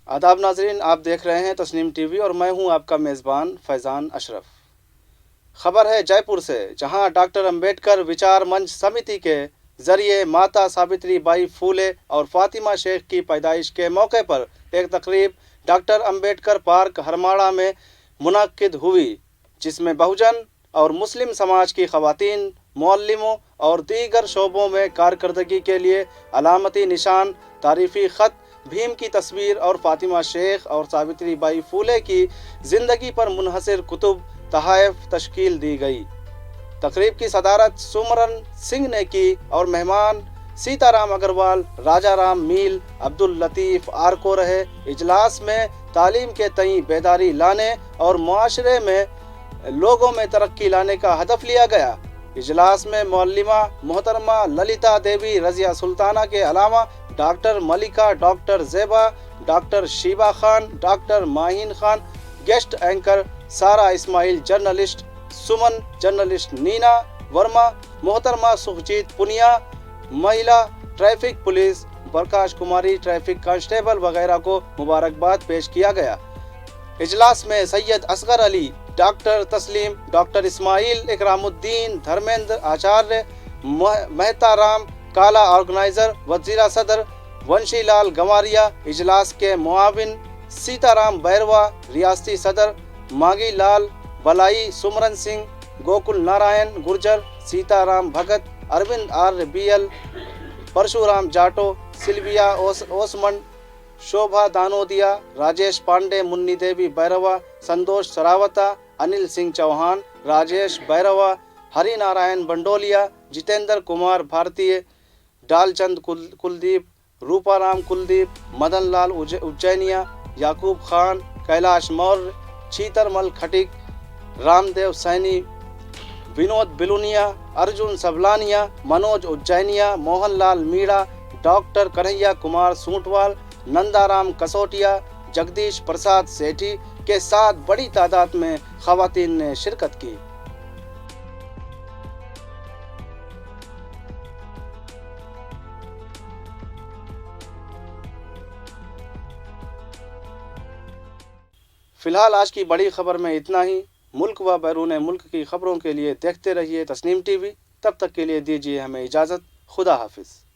आदाब नाजरीन, आप देख रहे हैं तस्नीम टीवी और मैं हूं आपका मेज़बान फैज़ान अशरफ। खबर है जयपुर से, जहां डॉक्टर अंबेडकर विचार मंच समिति के ज़रिए माता सावित्री बाई फूले और फातिमा शेख की पैदाइश के मौके पर एक तकरीब डॉक्टर अंबेडकर पार्क हरमाड़ा में मुनक्किद हुई, जिसमें बहुजन और मुस्लिम समाज की ख़वातीन, मुअल्लिमों और दीगर शोबों में कारकर्दगी के लिए अलामती निशान, तारीफ़ी ख़त, भीम की तस्वीर और फातिमा शेख और सावित्री बाई फूले की ज़िंदगी पर मुनहसर कुतुब तहाइफ तश्कील दी गई। तकरीब की सदारत सुमरन सिंह ने की और मेहमान सीताराम अग्रवाल, राजा राम मील, अब्दुल लतीफ़ आरको रहे। इजलास में तालीम के तई बेदारी लाने और मुआशरे में लोगों में तरक्की लाने का हदफ लिया गया। इजलास में मौल्लिमा मोहतरमा ललिता देवी रज़िया सुल्ताना के अलावा doctor Malika, doctor Zeba, doctor Sheeba Khan, doctor Mahin Khan, guest anchor Sara Ismail, journalist Suman, journalist Nina Verma, मोहतरमा सुखजीत पुनिया, महिला traffic police Prakash Kumari, traffic constable वगैरह को मुबारकबाद पेश किया गया। इजलास में Syed Asghar Ali, doctor Tasleem, doctor Ismail Ikramuddin, Dharmendra Acharya, Mehta Ram Kala organiser, Wazira सदर वंशीलाल गंवारिया, इजलास के मुआविन सीताराम बैरवा, रियासती सदर मांगी लाल बलाई, सुमरन सिंह, गोकुल नारायण गुर्जर, सीताराम भगत, अरविंद आर्य बीएल, परशुराम जाटो, सिल्विया ओसमंड, शोभा दानोदिया, राजेश पांडे, मुन्नी देवी बैरवा, संतोष सरावता, अनिल सिंह चौहान, राजेश बैरवा, हरि नारायण बंडोलिया, जितेंद्र कुमार भारतीय, डालचंद कुलदीप, रूपाराम कुलदीप, मदन लाल उज्जैनिया, याकूब खान, कैलाश मौर्य, चीतरमल खटिक, रामदेव सैनी, विनोद बिलुनिया, अर्जुन सबलानिया, मनोज उज्जैनिया, मोहनलाल मीणा, डॉक्टर कन्हैया कुमार सूंटवाल, नंदाराम कसोटिया, जगदीश प्रसाद सेठी के साथ बड़ी तादाद में खवातीन ने शिरकत की। फिलहाल आज की बड़ी खबर में इतना ही। मुल्क व बैरून मुल्क की खबरों के लिए देखते रहिए तस्नीम टीवी। तब तक के लिए दीजिए हमें इजाज़त। खुदा हाफिज़।